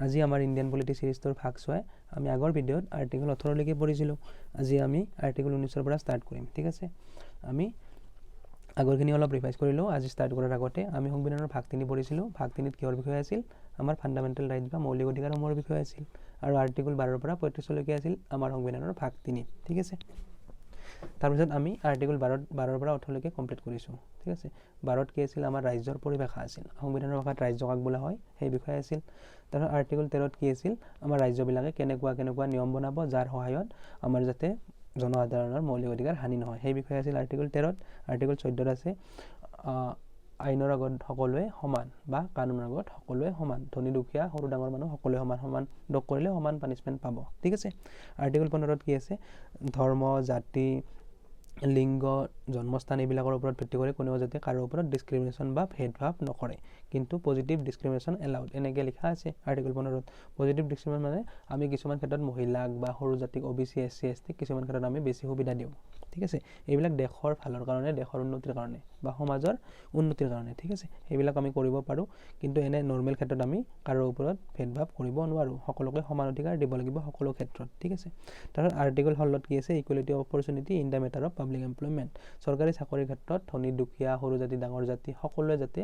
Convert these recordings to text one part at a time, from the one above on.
আজি আমাৰ Indian polity সিৰিজটোৰ ভাগ চোৱাই আমি আগৰ ভিডিঅ'ত আৰ্টিকল 18 লৈকে পঢ়িছিলোঁ। আজি আমি আৰ্টিকল 19 পৰা ষ্টাৰ্ট কৰিম। ঠিক আছে, আমি আগৰখিনি অলপ ৰিভাইজ কৰিলোঁ। আজি ষ্টাৰ্ট কৰাৰ আগতে আমি সংবিধানৰ ভাগ 3 পঢ়িছিলোঁ। ভাগ 3ত কিহৰ বিষয়ে আছিল? আমাৰ ফাণ্ডামেণ্টেল ৰাইট বা মৌলিক অধিকাৰসমূহৰ বিষয়ে আছিল। আৰু আৰ্টিকল 12 পৰা 35 লৈকে আছিল আমাৰ সংবিধানৰ ভাগ 3। ঠিক আছে, তাৰপিছত আমি আৰ্টিকল 12 পৰা 18 লৈকে কমপ্লিট কৰিছোঁ। ঠিক আছে, 12ত কি আছিল? আমাৰ ৰাজ্যৰ পৰিভাষা আছিল। সংবিধানৰ ভাষাত ৰাজ্য কাক বোলা হয় সেই বিষয়ে আছিল। তাৰপিছত আৰ্টিকল 13ত কি আছিল? আমাৰ ৰাজ্যবিলাকে কেনেকুৱা নিয়ম বনাব যাৰ সহায়ত আমাৰ যাতে জনসাধাৰণৰ মৌলিক অধিকাৰ হানি নহয় সেই বিষয়ে আছিল আৰ্টিকল 13ত। আৰ্টিকল 14ত আছে আইনৰ আগত সকলোৱে সমান বা কানুনৰ আগত সকলোৱে সমান, ধনী দুখীয়া সৰু ডাঙৰ মানুহ সকলোৱে সমান দোষ কৰিলে সমান পানিছমেণ্ট পাব। ঠিক আছে, আৰ্টিকল 15ত কি আছে? ধৰ্ম, জাতি, লিংগ, জন্মস্থান এইবিলাকৰ ওপৰত ভিত্তি কৰি কোনেও যাতে কাৰো ওপৰত ডিছক্ৰিমিনেশ্যন বা ভেদভাৱ নকৰে, কিন্তু পজিটিভ ডিছক্ৰিমিনেশ্যন এলাউড এনেকৈ লিখা আছে আৰ্টিকল 15ত। পজিটিভ ডিছক্ৰিমিনেশ্যন মানে আমি কিছুমান ক্ষেত্ৰত মহিলাক বা সৰু জাতিক OBC SC ST কিছুমান ক্ষেত্ৰত আমি বেছি সুবিধা দিওঁ। ঠিক আছে, এইবিলাক দেশৰ ভালৰ কাৰণে, দেশৰ উন্নতিৰ কাৰণে বা সমাজৰ উন্নতিৰ কাৰণে। ঠিক আছে, এইবিলাক আমি কৰিব পাৰোঁ, কিন্তু এনে নৰ্মেল ক্ষেত্ৰত আমি কাৰো ওপৰত ভেদভাৱ কৰিব নোৱাৰোঁ। সকলোকে সমান অধিকাৰ দিব লাগিব সকলো ক্ষেত্ৰত। ঠিক আছে, তাৰপিছত আৰ্টিকল 16ত কি আছে? Equality of opportunity in the matter of public employment. চৰকাৰী চাকৰিৰ ক্ষেত্ৰত ধনী দুখীয়া সৰু জাতি ডাঙৰ জাতি সকলোৱে যাতে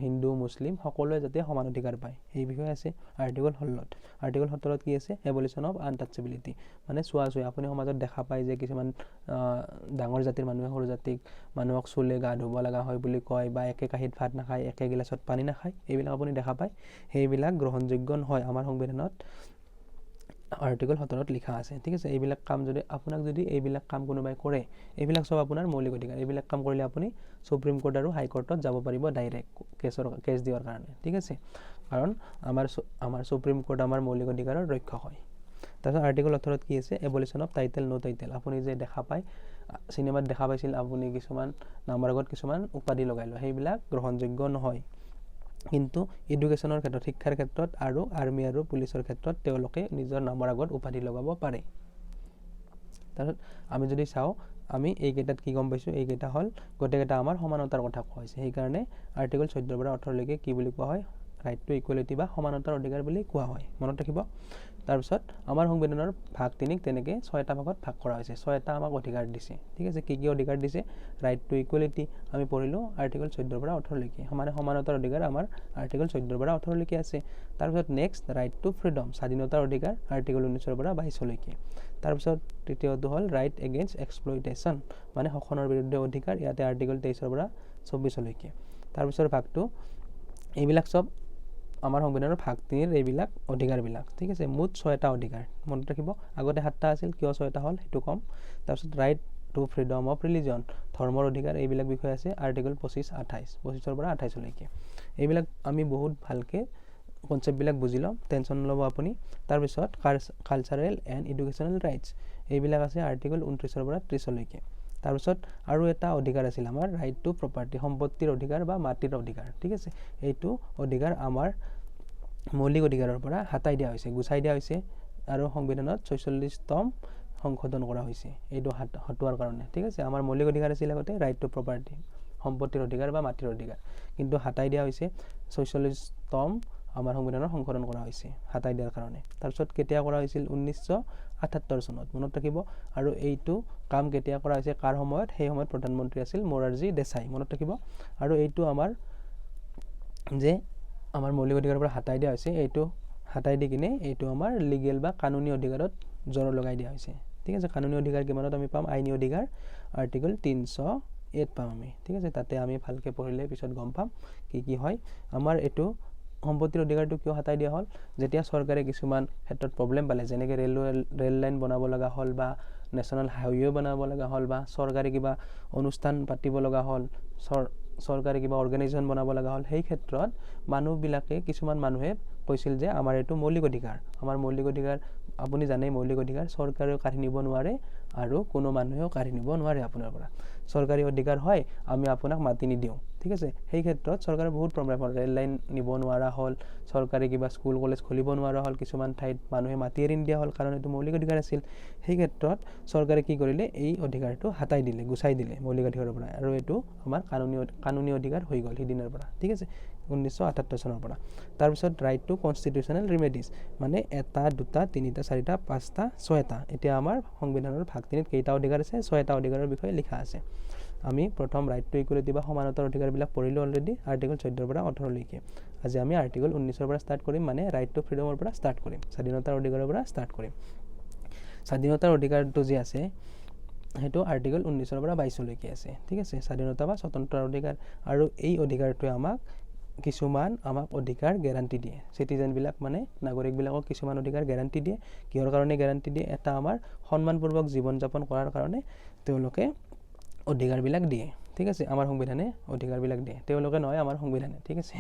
হিন্দু মুছলিম সকলোৱে যাতে সমান অধিকাৰ পায় সেই বিষয়ে আছে আৰ্টিকল 16ত। আৰ্টিকল 17ত কি আছে? এবলিশ্যন অফ আনটাচেবিলিটি, মানে চুৱা আপুনি সমাজত দেখা পায় যে কিছুমান ডাঙৰ জাতিৰ মানুহে সৰু জাতিক মানুহক চুলে গা ধুব লগা হয় বুলি কয়, বা একে কাঁহীত ভাত নাখায়, একে গিলাচত পানী নাখায়, এইবিলাক আপুনি দেখা পায়। সেইবিলাক গ্ৰহণযোগ্য নহয় আমাৰ সংবিধানত আৰ্টিকল 17ত লিখা আছে। ঠিক আছে, এইবিলাক কাম যদি আপোনাক যদি এইবিলাক কাম কোনোবাই কৰে, এইবিলাক চব আপোনাৰ মৌলিক অধিকাৰ। এইবিলাক কাম কৰিলে আপুনি সুপ্ৰিম কোৰ্ট আৰু হাইকোৰ্টত যাব পাৰিব ডাইৰেক্ট কেছ দিয়াৰ কাৰণে। ঠিক আছে, কাৰণ আমাৰ সুপ্ৰিম কোৰ্ট আমাৰ মৌলিক অধিকাৰৰ ৰক্ষক হয়। তাৰপিছত আৰ্টিকল 18ত কি আছে? এবলিশ্যন অফ টাইটেল নো টাইটেল। আপুনি যে দেখা পায় চিনেমাত দেখা পাইছিল আপুনি কিছুমান নামৰ আগত কিছুমান উপাধি লগাই লয়, সেইবিলাক গ্ৰহণযোগ্য নহয়। কিন্তু এডুকেশ্যনৰ ক্ষেত্ৰত, শিক্ষাৰ ক্ষেত্ৰত আৰু আৰ্মি আৰু পুলিচৰ ক্ষেত্ৰত তেওঁলোকে নিজৰ নামৰ আগত উপাধি লগাব পাৰে। তাৰপিছত আমি যদি চাওঁ আমি এইকেইটাত কি গম পাইছোঁ? এইকেইটা হ'ল গোটেইকেইটা আমাৰ সমানতাৰ কথা কোৱা হৈছে। সেইকাৰণে আৰ্টিকল 14 পৰা 18 লৈকে কি বুলি কোৱা হয়? ৰাইট টু ইকুৱেলিটি বা সমানতাৰ অধিকাৰ বুলি কোৱা হয়, মনত ৰাখিব। তাৰপিছত আমাৰ সংবিধানৰ ভাগ 3ক তেনেকৈ 6টা ভাগত ভাগ কৰা হৈছে। 6টা আমাক অধিকাৰ দিছে। ঠিক আছে, কি অধিকাৰ দিছে? ৰাইট টু ইকুৱেলিটি আমি পঢ়িলোঁ আৰ্টিকল 14 পৰা 18 লৈকে। মানে সমানতাৰ অধিকাৰ আমাৰ আৰ্টিকল 14 পৰা 18 লৈকে আছে। তাৰপিছত নেক্সট ৰাইট টু ফ্ৰীডম, স্বাধীনতাৰ অধিকাৰ আৰ্টিকল 19 পৰা 22 লৈকে। তাৰপিছত তৃতীয়টো হ'ল ৰাইট এগেইনষ্ট এক্সপ্লইটেশ্যন, মানে শোষণৰ বিৰুদ্ধে অধিকাৰ, ইয়াতে আৰ্টিকল 23 পৰা 24 লৈকে। তাৰপিছত ভাগটো এইবিলাক চব আমাৰ সংবিধানৰ ভাগ 3ৰ এইবিলাক অধিকাৰবিলাক। ঠিক আছে, মুঠ 6টা অধিকাৰ মনত ৰাখিব। আগতে 7টা আছিল, কিয় 6টা হ'ল সেইটো ক'ম। তাৰপিছত right to freedom of religion, ধৰ্মৰ অধিকাৰ, এইবিলাক বিষয় আছে আৰ্টিকল 25-28 পৰা 28 লৈকে। এইবিলাক আমি বহুত ভালকৈ কনচেপ্টবিলাক বুজি ল'ম, টেনশ্যন নল'ব আপুনি। তাৰপিছত কালচাৰেল এণ্ড এডুকেশ্যনেল ৰাইটছ, এইবিলাক আছে আৰ্টিকল 29 পৰা 30 লৈকে। তাৰপিছত আৰু এটা অধিকাৰ আছিল আমাৰ ৰাইট টু প্ৰপাৰ্টি, সম্পত্তিৰ অধিকাৰ বা মাটিৰ অধিকাৰ। ঠিক আছে, এইটো অধিকাৰ আমাৰ মৌলিক অধিকাৰৰ পৰা হাতাই দিয়া হৈছে, গুচাই দিয়া হৈছে, আৰু সংবিধানত 46তম সংশোধন কৰা হৈছে এইটো হটোৱাৰ কাৰণে। ঠিক আছে, আমাৰ মৌলিক অধিকাৰ আছিল আগতে ৰাইট টু প্ৰপাৰ্টি, সম্পত্তিৰ অধিকাৰ বা মাটিৰ অধিকাৰ, কিন্তু হাতাই দিয়া হৈছে 46তম আমাৰ সংবিধানৰ সংশোধন কৰা হৈছে হাতাই দিয়াৰ কাৰণে। তাৰপিছত কেতিয়া কৰা হৈছিল? 1978 চনত, মনত ৰাখিব। আৰু এইটো কাম কেতিয়া কৰা হৈছে, কাৰ সময়ত? সেই সময়ত প্ৰধানমন্ত্ৰী আছিল মোৰাৰজী দেশাই, মনত ৰাখিব। আৰু এইটো আমাৰ যে আমাৰ মৌলিক অধিকাৰৰ পৰা হাতাই দিয়া হৈছে, এইটো হাতাই দি কিনে এইটো আমাৰ লিগেল বা কানুনী অধিকাৰত জোৰ লগাই দিয়া হৈছে। ঠিক আছে, কানুনী অধিকাৰ কিমানত আমি পাম? আইনী অধিকাৰ আৰ্টিকল 308 পাম আমি। ঠিক আছে, তাতে আমি ভালকৈ পঢ়িলে পিছত গম পাম কি হয়। আমাৰ এইটো সম্পত্তিৰ অধিকাৰটো কিয় হাতাই দিয়া হ'ল? যেতিয়া চৰকাৰে কিছুমান ক্ষেত্ৰত প্ৰব্লেম পালে, যেনেকৈ ৰেল লাইন বনাব লগা হ'ল, বা নেশ্যনেল হাইৱে বনাব লগা হ'ল, বা চৰকাৰী কিবা অনুষ্ঠান পাতিব লগা হ'ল, চৰকাৰী কিবা অৰ্গেনাইজেশ্যন বনাব লগা হ'ল, সেই ক্ষেত্ৰত মানুহবিলাকে কিছুমান মানুহে কৈছিল যে আমাৰ এইটো মৌলিক অধিকাৰ, আমাৰ মৌলিক অধিকাৰ আপুনি জানেই মৌলিক অধিকাৰ চৰকাৰেও কাঢ়ি নিব নোৱাৰে আৰু কোনো মানুহেও কাঢ়ি নিব নোৱাৰে আপোনাৰ পৰা। চৰকাৰী অধিকাৰ হয়, আমি আপোনাক মাতি নিদিওঁ। ঠিক আছে, সেই ক্ষেত্ৰত চৰকাৰে বহুত প্ৰব্লেম হ'ল, ৰেল লাইন নিব নোৱাৰা হ'ল, চৰকাৰী কিবা স্কুল কলেজ খুলিব নোৱাৰা হ'ল, কিছুমান ঠাইত মানুহে মাতি এৰি নিদিয়া হ'ল, কাৰণ এইটো মৌলিক অধিকাৰ আছিল। সেই ক্ষেত্ৰত চৰকাৰে কি কৰিলে? এই অধিকাৰটো হাতাই দিলে, গুচাই দিলে মৌলিক অধিকাৰৰ পৰা, আৰু এইটো আমাৰ কানুনী অধিকাৰ হৈ গ'ল সিদিনাৰ পৰা। ঠিক আছে, 1978 চনৰ পৰা। তাৰপিছত ৰাইট টু কনষ্টিটিউচনেল ৰিমেডিজ, মানে 1, 2, 3, 4, 5, 6টা। এতিয়া আমাৰ সংবিধানৰ ভাগ 3ত কেইটা অধিকাৰ আছে? 6টা অধিকাৰৰ বিষয়ে লিখা আছে। আমি প্ৰথম ৰাইট টু ইকুৱেলিটি বা সমানতাৰ অধিকাৰবিলাক পঢ়িলোঁ অলৰেডি, আৰ্টিকল 14 পৰা 18লৈকে। আজি আমি আৰ্টিকল 19 পৰা ষ্টাৰ্ট কৰিম, মানে ৰাইট টু ফ্ৰীডমৰ পৰা ষ্টাৰ্ট কৰিম, স্বাধীনতাৰ অধিকাৰৰ পৰা ষ্টাৰ্ট কৰিম। স্বাধীনতাৰ অধিকাৰটো যি আছে সেইটো আৰ্টিকল 19 পৰা 22লৈকে আছে, ঠিক আছে। স্বাধীনতা বা স্বতন্ত্ৰৰ অধিকাৰ, আৰু এই অধিকাৰটোৱে আমাক অধিকাৰ গেৰাণ্টি দিয়ে। চিটিজেনবিলাক মানে নাগৰিকবিলাকক কিছুমান অধিকাৰ গেৰাণ্টি দিয়ে। কিহৰ কাৰণে গেৰাণ্টি দিয়ে? এটা আমাৰ সন্মানপূৰ্বক জীৱন যাপন কৰাৰ কাৰণে তেওঁলোকে অধিকাৰবিলাক দিয়ে, ঠিক আছে। আমাৰ সংবিধানে অধিকাৰবিলাক দিয়ে, তেওঁলোকে নহয়, আমাৰ সংবিধানে, ঠিক আছে।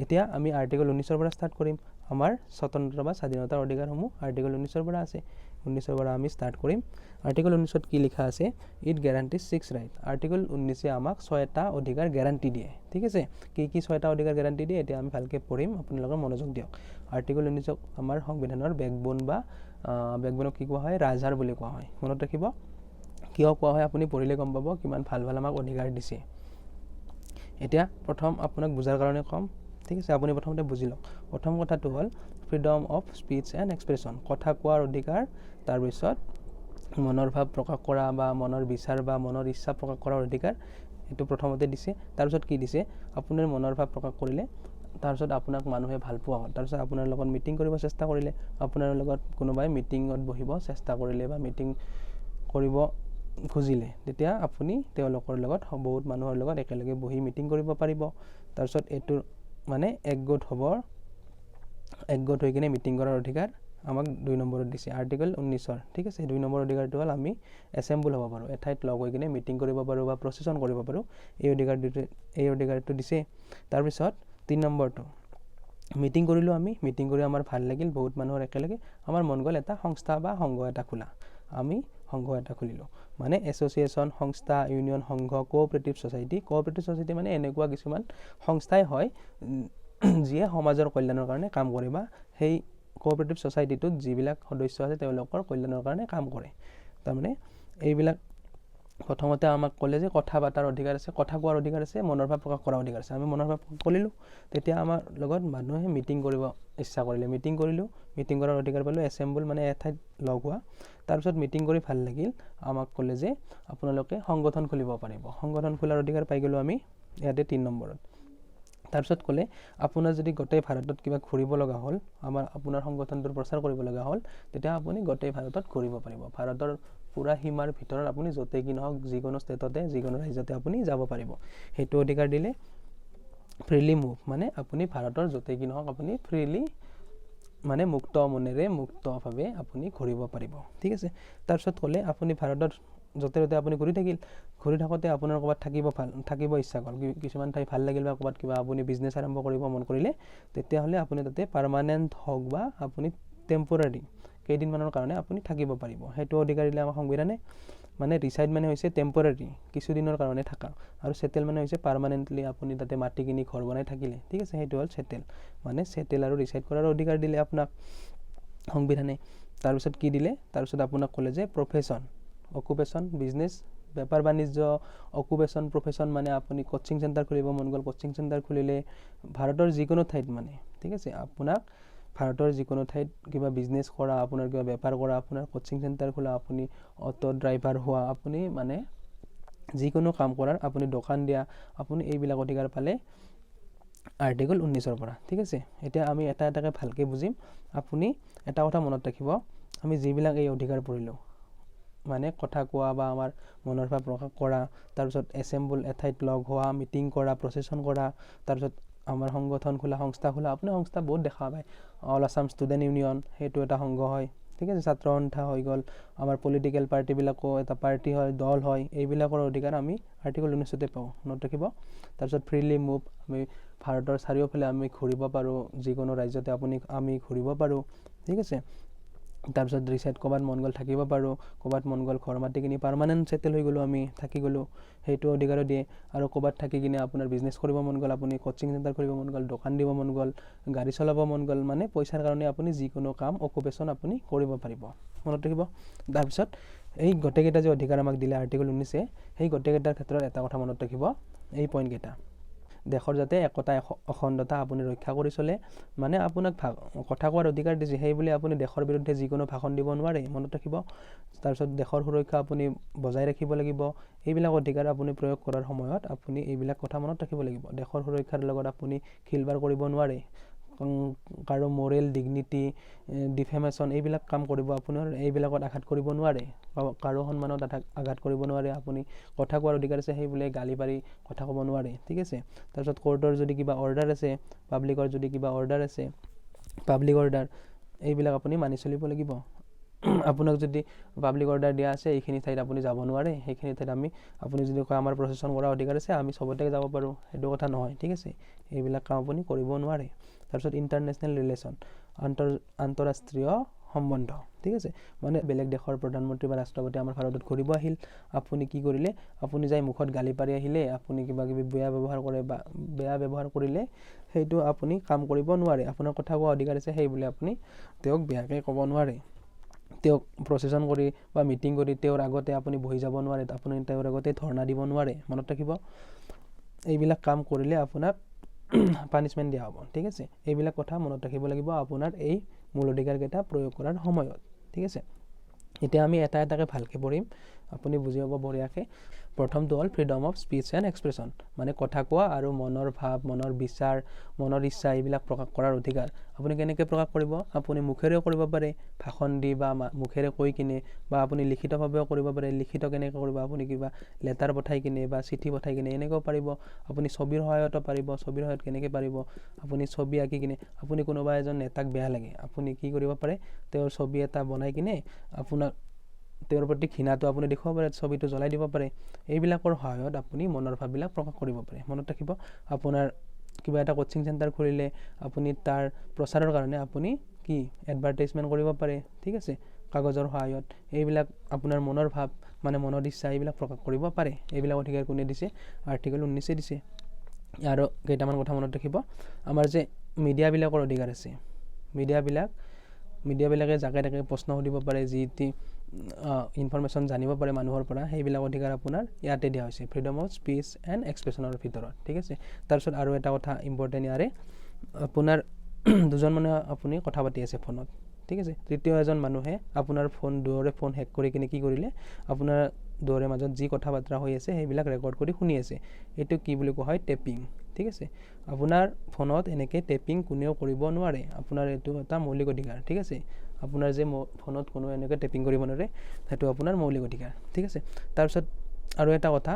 এতিয়া আমি আৰ্টিকল 19 পৰা ষ্টাৰ্ট কৰিম। আমাৰ স্বতন্ত্ৰ বা স্বাধীনতাৰ অধিকাৰসমূহ আৰ্টিকল 19 পৰা আছে। 19 পৰা আমি ষ্টাৰ্ট কৰিম। আৰ্টিকল 19ত কি লিখা আছে? It গেৰাণ্টিজ 6 right. আৰ্টিকল 19 আমাক 6টা অধিকাৰ গেৰাণ্টি দিয়ে, ঠিক আছে। কি 6টা অধিকাৰ গেৰাণ্টি দিয়ে এতিয়া আমি ভালকৈ পঢ়িম, আপোনালোকে মনোযোগ দিয়ক। আৰ্টিকল 19ক আমাৰ সংবিধানৰ বেকবোনক কি কোৱা হয়? ৰাজহাড় বুলি কোৱা হয়। মনত ৰাখিব, কিয় কোৱা হয় আপুনি পঢ়িলে গম পাব কিমান ভাল আমাক অধিকাৰ দিছে। এতিয়া প্ৰথম আপোনাক বুজাৰ কাৰণে ক'ম, ঠিক আছে। আপুনি প্ৰথমতে বুজি লওক। প্ৰথম কথাটো হ'ল freedom of speech and expression, কথা কোৱাৰ অধিকাৰ। তাৰপিছত মনৰ ভাৱ প্ৰকাশ কৰা বা মনৰ বিচাৰ বা মনৰ ইচ্ছা প্ৰকাশ কৰাৰ অধিকাৰ, এইটো প্ৰথমতে দিছে। তাৰপিছত কি দিছে? আপোনাৰ মনৰ ভাৱ প্ৰকাশ কৰিলে, তাৰপিছত আপোনাক মানুহে ভাল পোৱা হ'ল, তাৰপিছত আপোনাৰ লগত মিটিং কৰিব চেষ্টা কৰিলে, আপোনাৰ লগত কোনোবাই মিটিঙত বহিব চেষ্টা কৰিলে বা মিটিং কৰিব খুজিলে, তেতিয়া আপুনি তেওঁলোকৰ লগত বহুত মানুহৰ লগত একেলগে বহি মিটিং কৰিব পাৰিব। তাৰপিছত এইটো মানে একগোট হৈ কিনে মিটিং কৰাৰ অধিকাৰ আমাক 2 নম্বৰত দিছে আৰ্টিকল 19ৰ, ঠিক আছে। 2 নম্বৰ অধিকাৰটো হ'ল আমি এছেম্বল হ'ব পাৰোঁ, এঠাইত লগ হৈ কিনে মিটিং কৰিব পাৰোঁ বা প্ৰচেছন কৰিব পাৰোঁ। এই অধিকাৰটো দিছে। তাৰপিছত 3 নম্বৰটো, মিটিং কৰিলোঁ আমি, মিটিং কৰি আমাৰ ভাল লাগিল, বহুত মানুহৰ একেলগে, আমাৰ মন গ'ল এটা সংস্থা বা সংঘ এটা খোলা, আমি সংঘ এটা খুলিলোঁ। মানে এছ'চিয়েশ্যন, সংস্থা, ইউনিয়ন, সংঘ, কোঅপাৰেটিভ ছ'চাইটি। কোঅপাৰেটিভ ছ'চাইটি মানে এনেকুৱা কিছুমান সংস্থাই হয় যিয়ে সমাজৰ কল্যাণৰ কাৰণে কাম কৰে, বা সেই কোঅপাৰেটিভ ছ'চাইটিটোত যিবিলাক সদস্য আছে তেওঁলোকৰ কল্যাণৰ কাৰণে কাম কৰে। তাৰমানে এইবিলাক প্ৰথমতে আমাক ক'লে যে কথা পতাৰ অধিকাৰ আছে, কথা কোৱাৰ অধিকাৰ আছে, মনৰ ভাৱ প্ৰকাশ কৰাৰ অধিকাৰ আছে। আমি মনৰ ভাৱ কৰিলোঁ, তেতিয়া আমাৰ লগত মানুহে মিটিং কৰিব ইচ্ছা কৰিলে, মিটিং কৰিলোঁ, মিটিং কৰাৰ অধিকাৰ পালোঁ। এছেম্বল মানে এঠাইত লগ হোৱা। তাৰপিছত মিটিং কৰি ভাল লাগিল, আমাক ক'লে যে আপোনালোকে সংগঠন খুলিব পাৰিব। সংগঠন খোলাৰ অধিকাৰ পাই গ'লোঁ আমি ইয়াতে 3 নম্বৰত। তাৰপিছত ক'লে আপোনাৰ যদি গোটেই ভাৰতত কিবা ঘূৰিব লগা হ'ল, আপোনাৰ সংগঠনটোৰ প্ৰচাৰ কৰিব লগা হ'ল, তেতিয়া আপুনি গোটেই ভাৰতত ঘূৰিব পাৰিব। ভাৰতৰ পুৰা সীমাৰ ভিতৰত আপুনি য'তেই কি নহওক, যিকোনো ষ্টেটতে, যিকোনো ৰাজ্যতে আপুনি যাব পাৰিব। সেইটো অধিকাৰ দিলে। ফ্ৰীলি মুভ, মানে আপুনি ভাৰতৰ য'তেই কি নহওক আপুনি ফ্ৰীলি মানে মুক্ত মনেৰে, মুক্তভাৱে আপুনি ঘূৰিব পাৰিব, ঠিক আছে। তাৰপিছত ক'লে আপুনি ভাৰতৰ য'তে ত'তে আপুনি ঘূৰি থাকোঁতে আপোনাৰ ক'ৰবাত থাকিব ইচ্ছা গ'ল, কিছুমান ঠাই ভাল লাগিল বা ক'ৰবাত কিবা আপুনি বিজনেছ আৰম্ভ কৰিব মন কৰিলে, তেতিয়াহ'লে আপুনি তাতে পাৰ্মানেণ্ট হওক বা আপুনি টেম্পৰাৰী কেইদিনমানৰ কাৰণে আপুনি থাকিব পাৰিব। সেইটো অধিকাৰ দিলে আমাৰ সংবিধানে। মানে ৰিচাইড মানে হৈছে টেম্পৰাৰী, কিছুদিনৰ কাৰণে থাকা, আৰু চেটেল মানে হৈছে পাৰ্মানেণ্টলি আপুনি তাতে মাটি কিনি ঘৰ বনাই থাকিলে, ঠিক আছে। সেইটো হ'ল চেটেল, মানে চেটেল আৰু ৰিচাইড কৰাৰ অধিকাৰ দিলে আপোনাক সংবিধানে। তাৰপিছত কি দিলে? তাৰপিছত আপোনাক ক'লে যে প্ৰফেশ্যন, অকুপেশ্যন, বিজনেছ, বেপাৰ বাণিজ্য, অকুপেশ্যন, প্ৰফেশ্যন মানে আপুনি কোচিং চেণ্টাৰ খুলিব মন গ'ল, কোচিং চেণ্টাৰ খুলিলে ভাৰতৰ যিকোনো ঠাইত, মানে ঠিক আছে, আপোনাক ভাৰতৰ যিকোনো ঠাইত কিবা বিজনেছ কৰা, আপোনাৰ কিবা বেপাৰ কৰা, আপোনাৰ কোচিং চেণ্টাৰ খোলা, আপুনি অটো ড্ৰাইভাৰ হোৱা, আপুনি মানে যিকোনো কাম কৰাৰ, আপুনি দোকান দিয়া, আপুনি এইবিলাক অধিকাৰ পালে আৰ্টিকল 19ৰ পৰা, ঠিক আছে। এতিয়া আমি এটা এটাকৈ ভালকৈ বুজিম। আপুনি এটা কথা মনত ৰাখিব, আমি যিবিলাক এই অধিকাৰ পঢ়িলোঁ, মানে কথা কোৱা বা আমাৰ মনৰ ভাৱ প্ৰকাশ কৰা, তাৰপিছত এছেম্বল, এঠাইত লগ হোৱা, মিটিং কৰা, প্ৰচেছন কৰা, তাৰপিছত আমাৰ সংগঠন খোলা, সংস্থা খোলা, আপুনি সংস্থা বহুত দেখা পায়। অল আছাম ষ্টুডেণ্ট ইউনিয়ন, সেইটো এটা সংঘ হয়, ঠিক আছে। ছাত্ৰ সন্থা হৈ গ'ল, আমাৰ পলিটিকেল পাৰ্টিবিলাকো এটা পাৰ্টি হয়, দল হয়, এইবিলাকৰ অধিকাৰ আমি আৰ্টিকল 19তে পাওঁ, মনত ৰাখিব। তাৰপিছত ফ্ৰীলি মুভ, আমি ভাৰতৰ চাৰিওফালে আমি ঘূৰিব পাৰোঁ, যিকোনো ৰাজ্যতে আমি ঘূৰিব পাৰোঁ, ঠিক আছে। তাৰপিছত ৰিচাইড, ক'ৰবাত মন গ'ল থাকিব পাৰোঁ, ক'ৰবাত মন গ'ল ঘৰ মাটি কিনি পাৰ্মানেণ্ট চেটেল হৈ গ'লোঁ, আমি থাকি গ'লোঁ, সেইটো অধিকাৰো দিয়ে। আৰু ক'ৰবাত থাকি কিনে আপোনাৰ বিজনেছ কৰিব মন গ'ল, আপুনি কোচিং চেণ্টাৰ কৰিব মন গ'ল, দোকান দিব মন গ'ল, গাড়ী চলাব মন গ'ল, মানে পইচাৰ কাৰণে আপুনি যিকোনো কাম, অকুপেশ্যন আপুনি কৰিব পাৰিব, মনত ৰাখিব। তাৰপিছত এই গোটেইকেইটা যে অধিকাৰ আমাক দিলে আৰ্টিকল 19, সেই গোটেইকেইটাৰ ক্ষেত্ৰত এটা কথা মনত ৰাখিব, এই পইণ্টকেইটা দেশৰ যাতে একতা অখণ্ডতা আপুনি ৰক্ষা কৰি চলে, মানে আপোনাক কথা কোৱাৰ অধিকাৰ দিছে, সেই বুলি আপুনি দেশৰ বিৰুদ্ধে যিকোনো ভাষণ দিব নোৱাৰে, মনত ৰাখিব। তাৰপিছত দেশৰ সুৰক্ষা আপুনি বজাই ৰাখিব লাগিব। এইবিলাক অধিকাৰ আপুনি প্ৰয়োগ কৰাৰ সময়ত আপুনি এইবিলাক কথা মনত ৰাখিব লাগিব। দেশৰ সুৰক্ষাৰ লগত আপুনি খিলবাৰ কৰিব নোৱাৰে, কাৰো মৰেল ডিগনিটি, ডিফেমেশ্যন এইবিলাক কাম কৰিব আপোনাৰ, এইবিলাকত আঘাত কৰিব নোৱাৰে, কাৰো সন্মানত আঘাত কৰিব নোৱাৰে। আপুনি কথা কোৱাৰ অধিকাৰ আছে, সেই বোলে গালি পাৰি কথা ক'ব নোৱাৰে, ঠিক আছে। তাৰপিছত কোৰ্টৰ যদি কিবা অৰ্ডাৰ আছে, পাব্লিকৰ যদি কিবা অৰ্ডাৰ আছে, পাব্লিক অৰ্ডাৰ এইবিলাক আপুনি মানি চলিব লাগিব। আপোনাক যদি পাব্লিক অৰ্ডাৰ দিয়া আছে, এইখিনি ঠাইত আপুনি যাব নোৱাৰে, সেইখিনি ঠাইত আপুনি যদি কয় আমাৰ প্ৰচেছন কৰাৰ অধিকাৰ আছে, আমি চবতে যাব পাৰোঁ, সেইটো কথা নহয়, ঠিক আছে। এইবিলাক কাম আপুনি কৰিব নোৱাৰে। তাৰপিছত ইণ্টাৰনেশ্যনেল ৰিলেশ্যন, আন্তঃৰাষ্ট্ৰীয় সম্বন্ধ, ঠিক আছে। মানে বেলেগ দেশৰ প্ৰধানমন্ত্ৰী বা ৰাষ্ট্ৰপতি আমাৰ ভাৰতত ঘূৰিব আহিল, আপুনি কি কৰিলে, আপুনি যাই মুখত গালি পাৰি আহিলে, আপুনি কিবা কিবি বেয়া ব্যৱহাৰ কৰিলে, সেইটো আপুনি কাম কৰিব নোৱাৰে। আপোনাৰ কথা কোৱা অধিকাৰ আছে, সেই বুলি আপুনি তেওঁক বেয়াকৈ ক'ব নোৱাৰে। তেওঁক প্ৰচেছন কৰি বা মিটিং কৰি তেওঁৰ আগতে আপুনি বহি যাব নোৱাৰে, আপুনি তেওঁৰ আগতে ধৰ্ণা দিব নোৱাৰে, মনত ৰাখিব। এইবিলাক কাম কৰিলে আপোনাক পানিছমেণ্ট দিয়া হ'ব, ঠিক আছে। এইবিলাক কথা মনত ৰাখিব লাগিব আপোনাৰ এই মূল অধিকাৰকেইটা প্ৰয়োগ কৰাৰ সময়ত, ঠিক আছে। এতিয়া আমি এটা এটাকৈ ভালকৈ পঢ়িম, আপুনি বুজি পাব বঢ়িয়াকৈ। প্ৰথমটো হ'ল freedom of speech and expression, মানে কথা কোৱা আৰু মনৰ ভাৱ, মনৰ বিচাৰ, মনৰ ইচ্ছা এইবিলাক প্ৰকাশ কৰাৰ অধিকাৰ। আপুনি কেনেকৈ প্ৰকাশ কৰিব? আপুনি মুখেৰেও কৰিব পাৰে, ভাষণ দি বা মুখেৰে কৈ কিনে, বা আপুনি লিখিতভাৱেও কৰিব পাৰে। লিখিত কেনেকৈ কৰিব? আপুনি কিবা লেটাৰ পঠাই কিনে বা চিঠি পঠাই কিনে এনেকৈও পাৰিব। আপুনি ছবিৰ সহায়তো পাৰিব। ছবিৰ সহায়ত কেনেকৈ পাৰিব? আপুনি ছবি আঁকি কিনে, আপুনি কোনোবা এজন নেতাক বেয়া লাগে, আপুনি কি কৰিব পাৰে, তেওঁৰ ছবি এটা বনাই কিনে আপোনাক তেওঁৰ প্ৰতি ঘৃণাটো আপুনি দেখুৱাব পাৰে, ছবিটো জ্বলাই দিব পাৰে। এইবিলাকৰ সহায়ত আপুনি মনৰ ভাৱবিলাক প্ৰকাশ কৰিব পাৰে, মনত ৰাখিব। আপোনাৰ কিবা এটা কোচিং চেণ্টাৰ খুলিলে, আপুনি তাৰ প্ৰচাৰৰ কাৰণে আপুনি কি এডভাৰটাইজমেণ্ট কৰিব পাৰে, ঠিক আছে, কাগজৰ সহায়ত। এইবিলাক আপোনাৰ মনৰ ভাৱ, মানে মনৰ ইচ্ছা এইবিলাক প্ৰকাশ কৰিব পাৰে। এইবিলাক অধিকাৰ কোনে দিছে? আৰ্টিকল 19 দিছে। আৰু কেইটামান কথা মনত ৰাখিব। আমাৰ যে মিডিয়াবিলাকৰ অধিকাৰ আছে, মিডিয়াবিলাকে যাকে তাকে প্ৰশ্ন সুধিব পাৰে, যি টি ইনফৰমেশ্যন জানিব পাৰে মানুহৰ পৰা, সেইবিলাক অধিকাৰ আপোনাৰ ইয়াতে দিয়া হৈছে, ফ্ৰীডম অফ স্পীচ এণ্ড এক্সপ্ৰেছনৰ ভিতৰত, ঠিক আছে। তাৰপিছত আৰু এটা কথা ইম্পৰ্টেণ্ট ইয়াৰে, আপোনাৰ দুজন মানুহে আপুনি কথা পাতি আছে ফোনত, ঠিক আছে। তৃতীয় এজন মানুহে আপোনাৰ দুয়োৰে ফোন হেক কৰি কিনে কি কৰিলে, আপোনাৰ দুয়োৰে মাজত যি কথা বাৰ্তা হৈ আছে সেইবিলাক ৰেকৰ্ড কৰি শুনি আছে। এইটো কি বুলি কোৱা হয়? টেপিং, ঠিক আছে। আপোনাৰ ফোনত এনেকৈ টেপিং কোনেও কৰিব নোৱাৰে, আপোনাৰ এইটো এটা মৌলিক অধিকাৰ, ঠিক আছে। আপোনাৰ যে ফোনত কোনো এনেকৈ টেপিং কৰিব নোৱাৰে, সেইটো আপোনাৰ মৌলিক অধিকাৰ, ঠিক আছে। তাৰপিছত আৰু এটা কথা,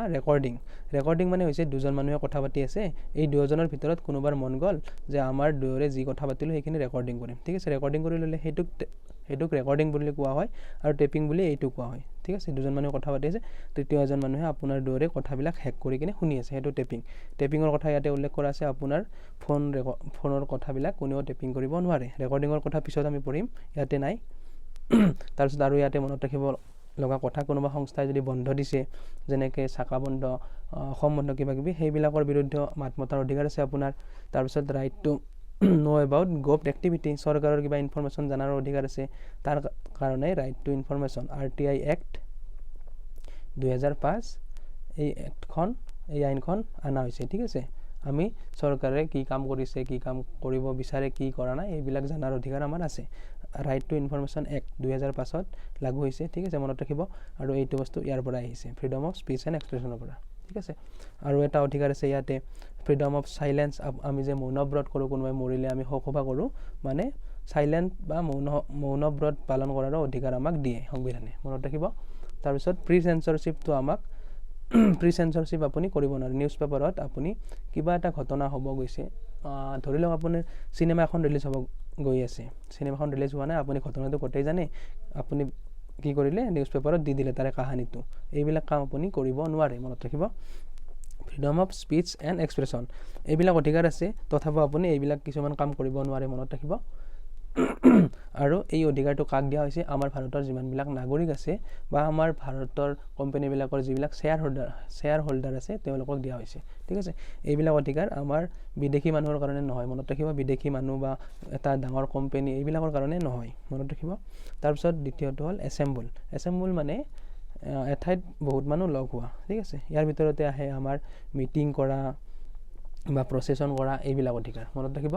ৰেকৰ্ডিং মানে হৈছে দুজন মানুহে কথা পাতি আছে, এই দুজনৰ ভিতৰত কোনোবাৰ মন গ'ল যে আমাৰ দুয়োৰে যি কথা পাতিলোঁ সেইখিনি ৰেকৰ্ডিং কৰিম, ঠিক আছে। ৰেকৰ্ডিং কৰি ল'লে সেইটোক ৰেকৰ্ডিং বুলি কোৱা হয়, আৰু টেপিং বুলি এইটো কোৱা হয়, ঠিক আছে। দুজন মানুহে কথা পাতি আছে, তৃতীয় এজন মানুহে আপোনাৰ দুয়োৰে কথাবিলাক হেক কৰি কিনে শুনি আছে, সেইটো টেপিং। টেপিঙৰ কথা ইয়াতে উল্লেখ কৰা আছে, আপোনাৰ ফোনৰ কথাবিলাক কোনেও টেপিং কৰিব নোৱাৰে। ৰেকৰ্ডিঙৰ কথা পিছত আমি পঢ়িম, ইয়াতে নাই। তাৰপিছত আৰু ইয়াতে মনত ৰাখিব লগা কথা, কোনোবা সংস্থাই যদি বন্ধ দিছে, যেনেকৈ চাকা বন্ধ, অসম বন্ধ, কিবা কিবি, সেইবিলাকৰ বিৰুদ্ধে মাত মতাৰ অধিকাৰ আছে আপোনাৰ। তাৰপিছত right to know' about govt activity, চৰকাৰৰ কিবা ইনফৰমেশ্যন জানাৰ অধিকাৰ আছে, তাৰ কাৰণে right to information, RTI act 2005, এই আইনখন অনা হৈছে, ঠিক আছে। আমি চৰকাৰে কি কাম কৰিছে, কি কাম কৰিব বিচাৰে, কি কৰা নাই, এইবিলাক জনাৰ অধিকাৰ আমাৰ আছে। ৰাইট টু ইনফৰমেশ্যন এক্ট 2005 লাগু হৈছে, ঠিক আছে, মনত ৰাখিব। আৰু এইটো বস্তু ইয়াৰ পৰা আহিছে, ফ্ৰীডম অফ স্পীচ এণ্ড এক্সপ্ৰেছনৰ পৰা, ঠিক আছে। আৰু এটা অধিকাৰ আছে ইয়াতে, ফ্ৰীডম অফ চাইলেঞ্চ। আমি যে মৌনব্ৰত কৰোঁ, কোনোবাই মৰিলে আমি শোকসভা কৰোঁ, মানে চাইলেণ্ট বা মৌনব্ৰত পালন কৰাৰো অধিকাৰ আমাক দিয়ে সংবিধানে, মনত ৰাখিব। তাৰপিছত প্ৰি চেঞ্চৰশ্বিপ আপুনি কৰিব নোৱাৰে। নিউজ পেপাৰত আপুনি কিবা এটা ঘটনা হ'ব গৈছে, ধৰি লওক আপোনাৰ চিনেমা এখন ৰিলিজ হ'ব গৈ আছে, চিনেমাখন ৰিলিজ হোৱা নাই, আপুনি ঘটনাটো গোটেই জানে, আপুনি কি কৰিলে, নিউজ পেপাৰত দি দিলে তাৰে কাহানীটো। এইবিলাক কাম আপুনি কৰিব নোৱাৰে, মনত ৰাখিব। Freedom of speech and expression, এইবিলাক অধিকাৰ আছে, তথাপিও আপুনি এইবিলাক কিছুমান কাম কৰিব নোৱাৰে, মনত ৰাখিব। আৰু এই অধিকাৰটো কাক দিয়া হৈছে? আমাৰ ভাৰতৰ যিমানবিলাক নাগৰিক আছে বা আমাৰ ভাৰতৰ কোম্পানীবিলাকৰ যিবিলাক শ্বেয়াৰ হোল্ডাৰ আছে তেওঁলোকক দিয়া হৈছে, ঠিক আছে। এইবিলাক অধিকাৰ আমাৰ বিদেশী মানুহৰ কাৰণে নহয়, মনত ৰাখিব। বিদেশী মানুহ বা এটা ডাঙৰ কোম্পানী এইবিলাকৰ কাৰণে নহয়, মনত ৰাখিব। তাৰপিছত দ্বিতীয়টো হ'ল এছেম্বল মানে এঠাইত বহুত মানুহ লগ হোৱা, ঠিক আছে। ইয়াৰ ভিতৰতে আহে আমাৰ মিটিং কৰা, বা প্ৰচেছন কৰা এইবিলাক অধিকাৰ মনত ৰাখিব।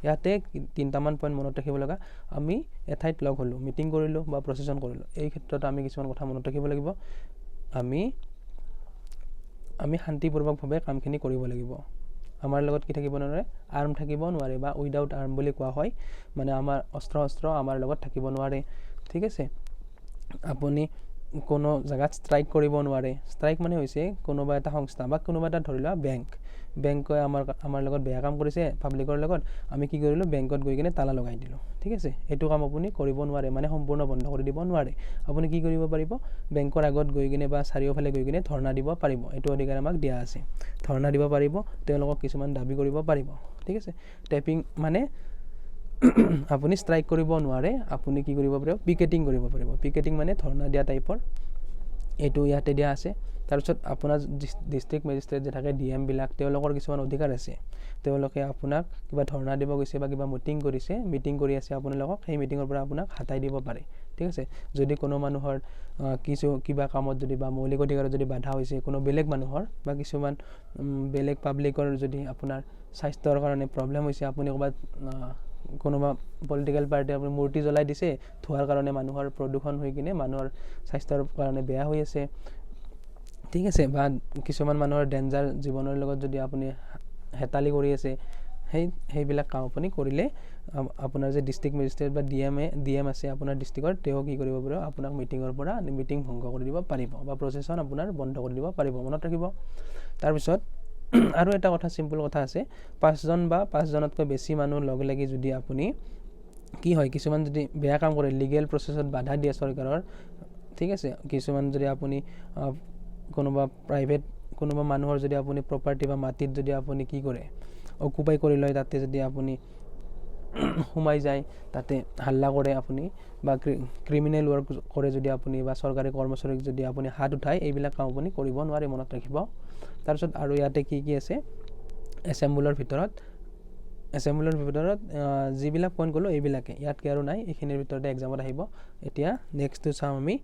ইয়াতে 3টামান পইণ্ট মনত ৰাখিব লগা। আমি এঠাইত লগ হ'লোঁ, মিটিং কৰিলোঁ বা প্ৰচেছন কৰিলোঁ, এই ক্ষেত্ৰত আমি কিছুমান কথা মনত ৰাখিব লাগিব। আমি শান্তিপূৰ্বকভাৱে কামখিনি কৰিব লাগিব। আমাৰ লগত কি থাকিব নোৱাৰে, আৰ্ম থাকিব নোৱাৰে বা উইদাউট আৰ্ম বুলি কোৱা হয়, মানে আমাৰ অস্ত্ৰ আমাৰ লগত থাকিব নোৱাৰে। ঠিক আছে, আপুনি কোনো জেগাত ষ্ট্ৰাইক কৰিব নোৱাৰে। ষ্ট্ৰাইক মানে হৈছে কোনোবা এটা সংস্থা বা কোনোবা এটা ধৰি লোৱা বেংকে আমাৰ লগত বেয়া কাম কৰিছে পাব্লিকৰ লগত, আমি কি কৰিলোঁ, বেংকত গৈ কিনে তালা লগাই দিলোঁ। ঠিক আছে, এইটো কাম আপুনি কৰিব নোৱাৰে, মানে সম্পূৰ্ণ বন্ধ কৰি দিব নোৱাৰে। আপুনি কি কৰিব পাৰিব, বেংকৰ আগত গৈ কিনে বা চাৰিওফালে গৈ কিনে ধৰ্ণা দিব পাৰিব, এইটো অধিকাৰ আমাক দিয়া আছে। ধৰ্ণা দিব পাৰিব, তেওঁলোকক কিছুমান দাবী কৰিব পাৰিব। ঠিক আছে, টেপিং মানে আপুনি ষ্ট্ৰাইক কৰিব নোৱাৰে, আপুনি কি কৰিব পাৰিব, পিকেটিং কৰিব পাৰিব। পিকেটিং মানে ধৰ্ণা দিয়া টাইপৰ, এইটো ইয়াতে দিয়া আছে। তাৰপিছত আপোনাৰ ডিষ্ট্ৰিক্ট মেজিষ্ট্ৰেট যে থাকে, DM বিলাক, তেওঁলোকৰ কিছুমান অধিকাৰ আছে। তেওঁলোকে আপোনাক কিবা ধৰ্ণা দিব গৈছে বা কিবা মিটিং কৰি আছে আপোনালোকক, সেই মিটিঙৰ পৰা আপোনাক হাতাই দিব পাৰে। ঠিক আছে, যদি কোনো মানুহৰ কিবা কামত যদি বা মৌলিক অধিকাৰত যদি বাধা হৈছে, কোনো বেলেগ মানুহৰ বা কিছুমান বেলেগ পাব্লিকৰ যদি আপোনাৰ স্বাস্থ্যৰ কাৰণে প্ৰব্লেম হৈছে, আপুনি ক'ৰবাত কোনোবা পলিটিকেল পাৰ্টিয়ে আপুনি মূৰ্তি জ্বলাই দিছে, ধোৱাৰ কাৰণে মানুহৰ প্ৰদূষণ হৈ কিনে মানুহৰ স্বাস্থ্যৰ কাৰণে বেয়া হৈ আছে। ঠিক আছে, বা কিছুমান মানুহৰ ডেঞ্জাৰ জীৱনৰ লগত যদি আপুনি হেতালি কৰি আছে, সেইবিলাক কাম আপুনি কৰিলে আপোনাৰ যে ডিষ্ট্ৰিক্ট মেজিষ্ট্ৰেট বা DM আছে আপোনাৰ ডিষ্ট্ৰিক্টৰ, তেওঁ কি কৰিব পাৰিব, আপোনাক মিটিং ভংগ কৰি দিব পাৰিব বা প্ৰচেছন আপোনাৰ বন্ধ কৰি দিব পাৰিব, মনত ৰাখিব। তাৰপিছত আৰু এটা কথা, চিম্পল কথা আছে, 5জন বা 5জনতকৈ বেছি মানুহ লগ লাগি যদি আপুনি কি হয়, কিছুমান যদি বেয়া কাম কৰে, লিগেল প্ৰচেছত বাধা দিয়ে চৰকাৰৰ। ঠিক আছে, কিছুমান যদি আপুনি কোনোবা মানুহৰ যদি আপুনি প্ৰপাৰ্টি বা মাটিত যদি আপুনি কি কৰে, অকুপাই কৰি লয়, তাতে যদি আপুনি সোমাই যায়, তাতে হাল্লা কৰে আপুনি বা ক্ৰিমিনেল ৱৰ্ক কৰে যদি আপুনি, বা চৰকাৰী কৰ্মচাৰীক যদি আপুনি হাত উঠায়, এইবিলাক কাম আপুনি কৰিব নোৱাৰে, মনত ৰাখিব। তাৰপিছত আৰু ইয়াতে কি আছে, এছেম্বলৰ ভিতৰত যিবিলাক পইণ্ট ক'লোঁ এইবিলাকে, ইয়াতকৈ আৰু নাই, এইখিনিৰ ভিতৰতে এক্সামত আহিব। এতিয়া নেক্সটটো চাওঁ আমি,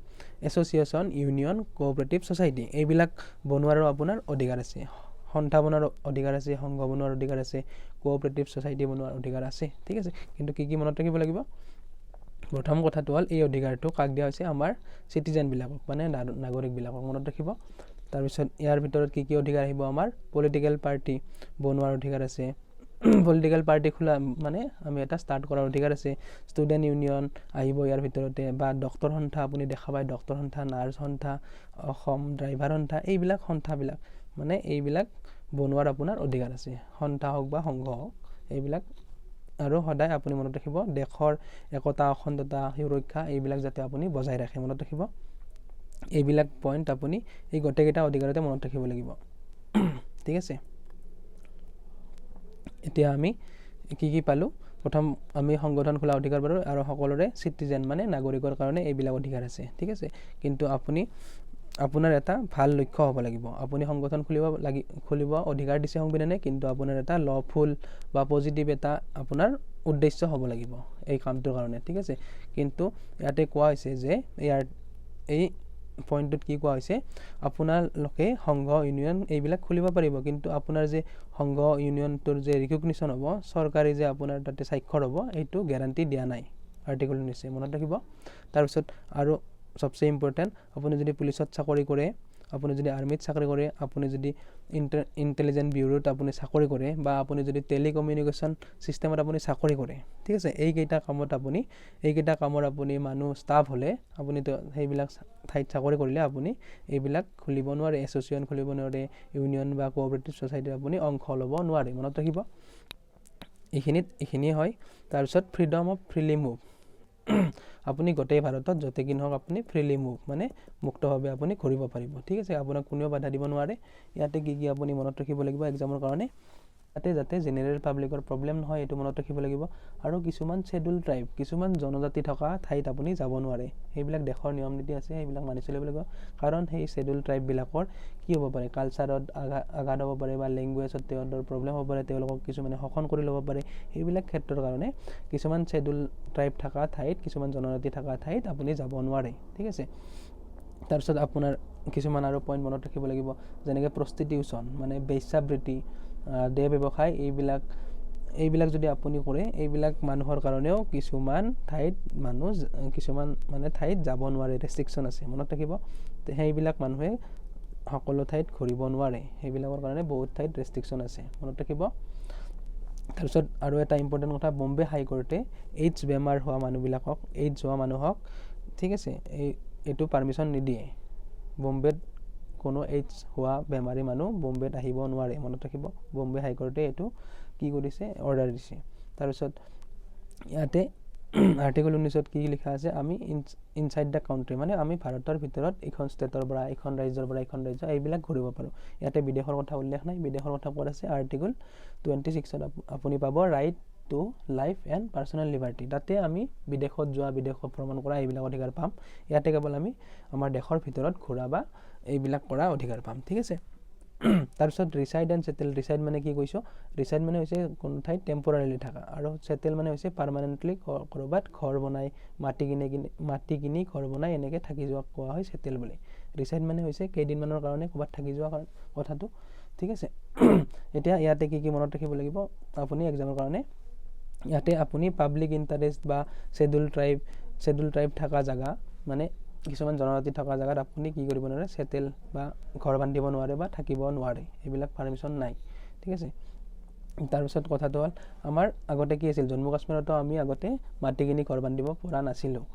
এছ'চিয়েশ্যন, ইউনিয়ন, কোঅপাৰেটিভ ছ'চাইটি, এইবিলাক বনোৱাৰো আপোনাৰ অধিকাৰ আছে। সন্থা বনোৱাৰ অধিকাৰ আছে, সংঘ বনোৱাৰ অধিকাৰ আছে, কোঅপাৰেটিভ ছ'চাইটি বনোৱাৰ অধিকাৰ আছে। ঠিক আছে, কিন্তু কি মনত ৰাখিব লাগিব, প্ৰথম কথাটো হ'ল এই অধিকাৰটো কাক দিয়া হৈছে, আমাৰ চিটিজেনবিলাকক, মানে নাগৰিকবিলাকক, মনত ৰাখিব। তাৰপিছত ইয়াৰ ভিতৰত কি অধিকাৰ আহিব, আমাৰ পলিটিকেল পাৰ্টি বনোৱাৰ অধিকাৰ আছে, পলিটিকেল পাৰ্টি খোলা মানে আমি এটা ষ্টাৰ্ট কৰাৰ অধিকাৰ আছে। ষ্টুডেণ্ট ইউনিয়ন আহিব ইয়াৰ ভিতৰতে, বা ডক্তৰ সন্থা আপুনি দেখা পায়, ডক্তৰ সন্থা, নাৰ্ছ সন্থা, অসম ড্ৰাইভাৰ সন্থা, এইবিলাক সন্থাবিলাক মানে এইবিলাক বনোৱাৰ আপোনাৰ অধিকাৰ আছে, সন্থা হওক বা সংঘ হওক, এইবিলাক। আৰু সদায় আপুনি মনত ৰাখিব, দেশৰ একতা, অখণ্ডতা, সুৰক্ষা, এইবিলাক যাতে আপুনি বজাই ৰাখে, মনত ৰাখিব। এইবিলাক পইণ্ট আপুনি এই গোটেইকেইটা অধিকাৰতে মনত ৰাখিব লাগিব। ঠিক আছে, এতিয়া আমি কি পালোঁ, প্ৰথম আমি সংগঠন খোলা অধিকাৰ পালোঁ, আৰু সকলোৰে চিটিজেন মানে নাগৰিকৰ কাৰণে এইবিলাক অধিকাৰ আছে। ঠিক আছে, কিন্তু আপোনাৰ এটা ভাল লক্ষ্য হ'ব লাগিব, আপুনি সংগঠন খুলিব অধিকাৰ দিছে সংবিধানে, কিন্তু আপোনাৰ এটা লফুল বা পজিটিভ এটা আপোনাৰ উদ্দেশ্য হ'ব লাগিব এই কামটোৰ কাৰণে। ঠিক আছে, কিন্তু ইয়াতে কোৱা হৈছে যে এই পইণ্টটোত কি কোৱা হৈছে, আপোনালোকে সংঘ, ইউনিয়ন এইবিলাক খুলিব পাৰিব, কিন্তু আপোনাৰ যে সংঘ ইউনিয়নটোৰ যে ৰিকগনিশ্যন হ'ব, চৰকাৰী যে আপোনাৰ তাতে স্বাক্ষৰ হ'ব, এইটো গেৰাণ্টি দিয়া নাই আৰ্টিকল 19, মনত ৰাখিব। তাৰপিছত আৰু চবচে ইম্পৰ্টেণ্ট, আপুনি যদি পুলিচত চাকৰি কৰে, আপুনি যদি আৰ্মিত চাকৰি কৰে, আপুনি যদি ইণ্টেলিজেন্ট ব্যুৰোত আপুনি চাকৰি কৰে, বা আপুনি যদি টেলিকমিউনিকেশ্যন ছিষ্টেমত আপুনি চাকৰি কৰে, ঠিক আছে, এইকেইটা কামৰ আপুনি মানুহ ষ্টাফ হ'লে, আপুনিতো সেইবিলাক ঠাইত চাকৰি কৰিলে আপুনি এইবিলাক খুলিব নোৱাৰে, এছ'চিয়েশ্যন খুলিব নোৱাৰে, ইউনিয়ন বা কোঅপাৰেটিভ ছ'চাইটিত আপুনি অংশ ল'ব নোৱাৰে, মনত ৰাখিব। এইখিনিয়ে হয়। তাৰপিছত ফ্ৰীডম অফ ফ্ৰীলি মুভ, আপুনি গোটেই ভাৰতত য'তে কি নহওক আপুনি ফ্ৰীলি মুভ মানে মুক্তভাৱে আপুনি ঘূৰিব পাৰিব। ঠিক আছে, আপোনাক কোনেও বাধা দিব নোৱাৰে। ইয়াতে কি আপুনি মনত ৰাখিব লাগিব এক্সামৰ কাৰণে, যাতে জেনেৰেল পাব্লিকৰ প্ৰব্লেম নহয়, এইটো মনত ৰাখিব লাগিব। আৰু কিছুমান শ্বেডিউল ট্ৰাইব, কিছুমান জনজাতি থকা ঠাইত আপুনি যাব নোৱাৰে, সেইবিলাক দেশৰ নিয়ম নীতি আছে, সেইবিলাক মানি চলিব লাগিব। কাৰণ সেই শ্বেডিউল ট্ৰাইববিলাকৰ কি হ'ব পাৰে, কালচাৰত আঘাত হ'ব পাৰে, বা লেংগুৱেজত তেওঁলোকৰ প্ৰব্লেম হ'ব পাৰে, তেওঁলোকক কিছুমানে শোষণ কৰি ল'ব পাৰে। সেইবিলাক ক্ষেত্ৰৰ কাৰণে কিছুমান শ্বেডিউল ট্ৰাইব থকা ঠাইত, কিছুমান জনজাতি থকা ঠাইত আপুনি যাব নোৱাৰে। ঠিক আছে, তাৰপিছত আপোনাৰ কিছুমান আৰু পইণ্ট মনত ৰাখিব লাগিব, যেনেকৈ প্ৰষ্টিটিউশ্যন মানে বেশ্যাবৃত্তি, দেহ ব্যৱসায় এইবিলাক যদি আপুনি কৰে, এইবিলাক মানুহৰ কাৰণেও কিছুমান ঠাইত যাব নোৱাৰে, ৰেষ্ট্ৰিকশ্যন আছে, মনত ৰাখিব। সেইবিলাক মানুহে সকলো ঠাইত ঘূৰিব নোৱাৰে, সেইবিলাকৰ কাৰণে বহুত ঠাইত ৰেষ্ট্ৰিকশ্যন আছে, মনত ৰাখিব। তাৰপিছত আৰু এটা ইম্পৰ্টেণ্ট কথা, বম্বে হাইকোৰ্টে এইডছ বেমাৰ হোৱা মানুহক ঠিক আছে এইটো পাৰ্মিশ্যন নিদিয়ে। বম্বেত কোনো এইডছ হোৱা বেমাৰী মানুহ বম্বেত আহিব নোৱাৰে, মনত ৰাখিব। বম্বে হাইকোৰ্টে এইটো কি কৰিছে, অৰ্ডাৰ দিছে। তাৰপিছত ইয়াতে আৰ্টিকল 19ত কি লিখা আছে, আমি ইনচাইড দ্য কাউণ্ট্ৰি, মানে আমি ভাৰতৰ ভিতৰত এইখন ষ্টেটৰ পৰা এইখন ৰাজ্যৰ পৰা এইখন ৰাজ্য এইবিলাক ঘূৰিব পাৰোঁ। ইয়াতে বিদেশৰ কথা উল্লেখ নাই, বিদেশৰ কথা ক'ত আছে, আৰ্টিকল 26ত আপুনি পাব right to life and personal liberty. তাতে আমি বিদেশত যোৱা, বিদেশত ভ্ৰমণ কৰা এইবিলাক অধিকাৰ পাম। ইয়াতে কেৱল আমি আমাৰ দেশৰ ভিতৰত ঘূৰা বা এইবিলাক কৰা অধিকাৰ পাম, ঠিক আছে। তাৰপিছত ৰিচাইড এণ্ড চেটেল, ৰিচাইড মানে কি কৈছোঁ, ৰিচাইড মানে হৈছে কোনো ঠাইত টেম্পৰাৰিলি থকা, আৰু চেটেল মানে হৈছে পাৰ্মানেণ্টলি ক'ৰবাত ঘৰ বনাই মাটি কিনি ঘৰ বনাই এনেকৈ থাকি যোৱা কোৱা হয় চেটেল বুলি। ৰিচাইড মানে হৈছে কেইদিনমানৰ কাৰণে ক'ৰবাত থাকি যোৱা কথাটো, ঠিক আছে। এতিয়া ইয়াতে কি মনত ৰাখিব লাগিব আপুনি এক্সামৰ কাৰণে, ইয়াতে আপুনি পাব্লিক ইণ্টাৰেষ্ট বা শ্বেডুল ট্ৰাইব থকা জেগা, মানে কিছুমান জনজাতি থকা জেগাত আপুনি কি কৰিব নোৱাৰে, চেটেল বা ঘৰ বান্ধিব নোৱাৰে বা থাকিব নোৱাৰে, এইবিলাক পাৰ্মিশ্যন নাই, ঠিক আছে। তাৰপিছত কথাটো হ'ল, আমাৰ আগতে কি আছিল, জম্মু কাশ্মীৰতো আমি আগতে মাটি কিনি ঘৰ বান্ধিব পৰা নাছিলোঁ।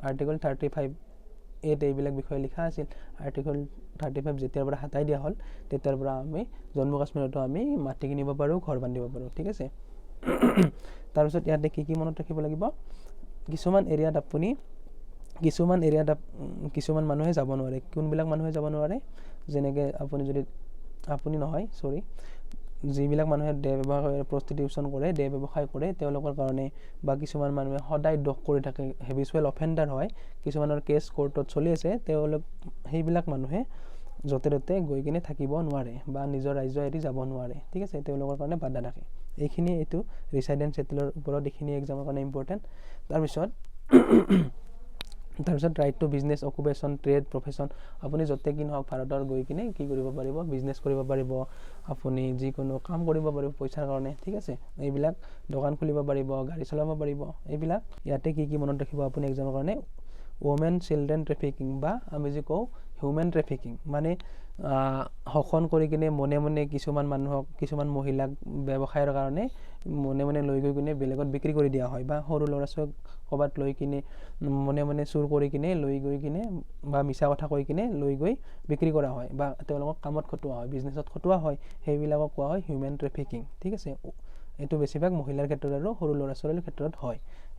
আৰ্টিকল 35A এইবিলাক বিষয়ে লিখা আছিল। আৰ্টিকল 35 যেতিয়াৰ পৰা হটাই দিয়া হ'ল, তেতিয়াৰ পৰা আমি জম্মু কাশ্মীৰতো আমি মাটি কিনিব পাৰোঁ, ঘৰ বান্ধিব পাৰোঁ, ঠিক আছে। তাৰপিছত ইয়াতে কি মনত ৰাখিব লাগিব, কিছুমান এৰিয়াত কিছুমান মানুহে যাব নোৱাৰে। কোনবিলাক মানুহে যাব নোৱাৰে, যেনেকৈ যিবিলাক মানুহে প্ৰষ্টিটিউশ্যন কৰে, দেহ ব্যৱসায় কৰে, তেওঁলোকৰ কাৰণে, বা কিছুমান মানুহে সদায় দোষ কৰি থাকে, হেবিচুৱেল অফেণ্ডাৰ হয়, কিছুমানৰ কেছ কোৰ্টত চলি আছে, সেইবিলাক মানুহে য'তে ত'তে গৈ কিনে থাকিব নোৱাৰে বা নিজৰ ৰাজ্য এৰি যাব নোৱাৰে, ঠিক আছে, তেওঁলোকৰ কাৰণে বাধা থাকে। এইটো ৰিচাইড এণ্ড চেটেলৰ ওপৰত এইখিনি এক্সামৰ কাৰণে ইম্পৰ্টেণ্ট। তাৰপিছত right to business, occupation, trade, profession, আপুনি য'তে কি নহওক ভাৰতৰ গৈ কিনে কি কৰিব পাৰিব, বিজনেছ কৰিব পাৰিব, আপুনি যিকোনো কাম কৰিব পাৰিব পইচাৰ কাৰণে, ঠিক আছে। এইবিলাক দোকান খুলিব পাৰিব, গাড়ী চলাব পাৰিব, এইবিলাক। ইয়াতে কি মনত ৰাখিব আপুনি এক্সামৰ কাৰণে, ওমেন চিলড্ৰেন ট্ৰেফিকিং, বা আমি যি কওঁ হিউমেন ট্ৰেফিকিং, মানে শোষণ কৰি কিনে মনে কিছুমান মহিলাক ব্যৱসায়ৰ কাৰণে মনে লৈ গৈ কিনে বেলেগত বিক্ৰী কৰি দিয়া হয়, বা সৰু ল'ৰা ছোৱালীক ক'ৰবাত লৈ কিনে মনে চুৰ কৰি কিনে লৈ গৈ কিনে বা মিছা কথা কৈ কিনে লৈ গৈ বিক্ৰী কৰা হয়, বা তেওঁলোকক কামত খটোৱা হয়, বিজনেছত খটোৱা হয়, সেইবিলাকক কোৱা হয় হিউমেন ট্ৰেফিকিং, ঠিক আছে। এইটো বেছিভাগ মহিলাৰ ক্ষেত্ৰত আৰু সৰু ল'ৰা ছোৱালীৰ ক্ষেত্ৰত হয়।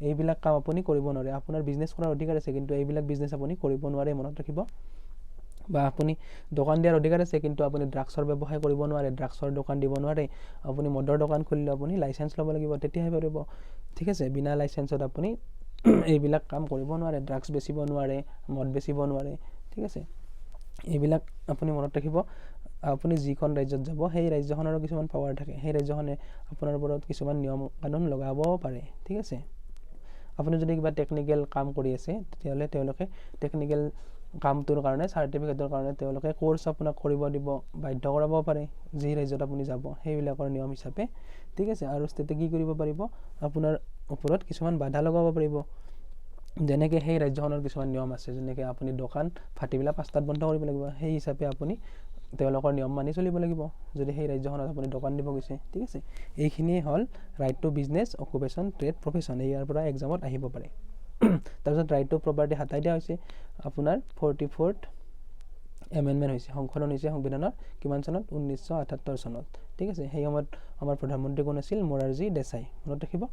এইবিলাক কাম আপুনি কৰিব নোৱাৰে, আপোনাৰ বিজনেছ কৰাৰ অধিকাৰ আছে, কিন্তু এইবিলাক বিজনেছ আপুনি কৰিব নোৱাৰে, মনত ৰাখিব। বা আপুনি দোকান দিয়াৰ অধিকাৰ আছে, কিন্তু আপুনি ড্ৰাগছৰ ব্যৱসায় কৰিব নোৱাৰে, ড্ৰাগছৰ দোকান দিব নোৱাৰে। আপুনি মদৰ দোকান খুলিলে আপুনি লাইচেঞ্চ ল'ব লাগিব, তেতিয়াহে পাৰিব, ঠিক আছে। বিনা লাইচেঞ্চত আপুনি এইবিলাক কাম কৰিব নোৱাৰে, ড্ৰাগছ বেচিব নোৱাৰে, মদ বেচিব নোৱাৰে, ঠিক আছে। এইবিলাক আপুনি মনত ৰাখিব। আপুনি যিখন ৰাজ্যত যাব, সেই ৰাজ্যখনৰো কিছুমান পাৱাৰ থাকে, সেই ৰাজ্যখনে আপোনাৰ ওপৰত কিছুমান নিয়ম কানুন লগাবও পাৰে, ঠিক আছে। আপুনি যদি কিবা টেকনিকেল কাম কৰি আছে, তেতিয়াহ'লে তেওঁলোকে টেকনিকেল কামটোৰ কাৰণে, চাৰ্টিফিকেটৰ কাৰণে তেওঁলোকে কোৰ্চ আপোনাক কৰিব দিব, বাধ্য কৰাব পাৰে, যি ৰাজ্যত আপুনি যাব সেইবিলাকৰ নিয়ম হিচাপে, ঠিক আছে। আৰু ষ্টেটে কি কৰিব পাৰিব, আপোনাৰ ওপৰত কিছুমান বাধা লগাব পাৰিব, যেনেকৈ সেই ৰাজ্যখনৰ কিছুমান নিয়ম আছে, যেনেকৈ আপুনি দোকান ভাটিবেলা 5টাত বন্ধ কৰিব লাগিব, সেই হিচাপে আপুনি তেওঁলোকৰ নিয়ম মানি চলিব লাগিব, যদি সেই ৰাজ্যখনত আপুনি দোকান দিব গৈছে, ঠিক আছে। এইখিনিয়ে হ'ল right to business, occupation, trade, profession, ইয়াৰ পৰা এক্সামত আহিব পাৰে। তাৰপিছত ৰাইট টু প্ৰপাৰ্টি হটাই দিয়া হৈছে, আপোনাৰ 44th এমেণ্ডমেণ্ট হৈছে, সংশোধন হৈছে সংবিধানৰ, কিমান চনত, 1978 চনত, ঠিক আছে। সেই সময়ত আমাৰ প্ৰধানমন্ত্ৰী কোন আছিল, মোৰাৰজী দেশাই, মনত ৰাখিব।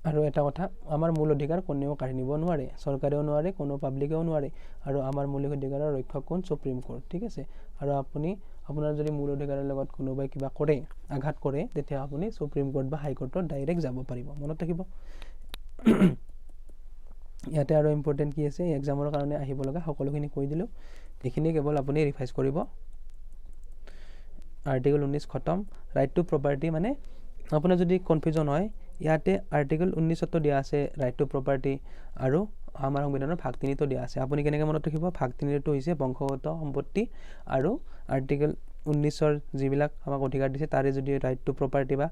আৰু এটা কথা, আমাৰ মূল অধিকাৰ কোনেও কাঢ়ি নিব নোৱাৰে, চৰকাৰেও নোৱাৰে, কোনো পাব্লিকেও নোৱাৰে, আৰু আমাৰ মৌলিক অধিকাৰৰ ৰক্ষক কোন, সুপ্ৰিম কোৰ্ট, ঠিক আছে। আৰু আপোনাৰ যদি মূল অধিকাৰৰ লগত কোনোবাই কিবা কৰে, আঘাত কৰে, তেতিয়া আপুনি সুপ্ৰিম কোৰ্ট বা হাইকোৰ্টত ডাইৰেক্ট যাব পাৰিব, মনত ৰাখিব। ইয়াতে আৰু ইম্পৰ্টেণ্ট কি আছে, এক্সামৰ কাৰণে আহিব লগা সকলোখিনি কৈ দিলোঁ, এইখিনি কেৱল আপুনি ৰিভাইজ কৰিব। আৰ্টিকল 19 খতম। ৰাইট টু প্ৰপাৰ্টি মানে আপোনাৰ যদি কনফিউজন হয়, ইয়াতে আৰ্টিকল 19তো দিয়া আছে ৰাইট টু প্ৰপাৰ্টি, আৰু আমাৰ সংবিধানৰ ভাগ 3তো দিয়া আছে। আপুনি কেনেকৈ মনত ৰাখিব, ভাগ 3তো হৈছে বংশগত সম্পত্তি, আৰু আৰ্টিকল 19ৰ যিবিলাক আমাক অধিকাৰ দিছে তাৰে যদি ৰাইট টু প্ৰপাৰ্টি বা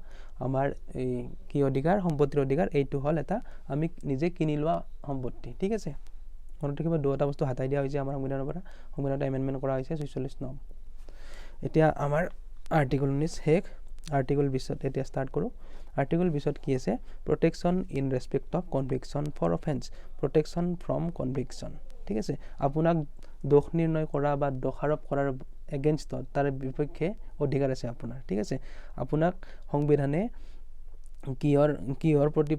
আমাৰ এই কি অধিকাৰ সম্পত্তিৰ অধিকাৰ এইটো হ'ল এটা আমি নিজে কিনি লোৱা সম্পত্তি ঠিক আছে মনত ৰাখিব দুটা বস্তু হাতাই দিয়া হৈছে আমাৰ সংবিধানৰ পৰা সংবিধানত এমেণ্ডমেণ্ট কৰা হৈছে 46 নং এতিয়া আমাৰ আৰ্টিকল 19 শেষ আৰ্টিকল 20 এতিয়া ষ্টাৰ্ট কৰোঁ আৰ্টিকল 20 কি আছে protection in respect of conviction for offence protection from conviction ঠিক আছে আপোনাক দোষ নিৰ্ণয় কৰা বা দোষাৰোপ কৰাৰ এগেইনষ্টত তাৰ বিপক্ষে অধিকাৰ আছে আপোনাৰ ঠিক আছে আপোনাক সংবিধানে কিহৰ প্ৰতি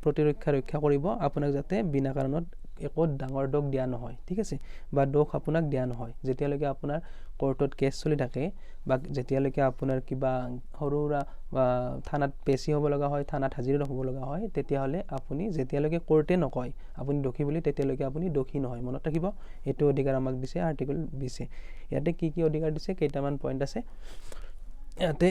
প্ৰতিৰক্ষা ৰক্ষা কৰিব আপোনাক যাতে বিনা কাৰণত একো ডাঙৰ দোষ দিয়া নহয় ঠিক আছে বা দোষ আপোনাক দিয়া নহয় যেতিয়ালৈকে আপোনাৰ কোৰ্টত কেছ চলি থাকে বা যেতিয়ালৈকে আপোনাৰ কিবা সৰুৰা বা থানাত পেছি হ'ব লগা হয় থানাত হাজিৰা হ'ব লগা হয় তেতিয়াহ'লে আপুনি যেতিয়ালৈকে কোৰ্টে নকয় আপুনি দোষী বুলি তেতিয়ালৈকে আপুনি দোষী নহয় মনত ৰাখিব এইটো অধিকাৰ আমাক দিছে আৰ্টিকল 20 ইয়াতে কি অধিকাৰ দিছে কেইটামান পইণ্ট আছে ইয়াতে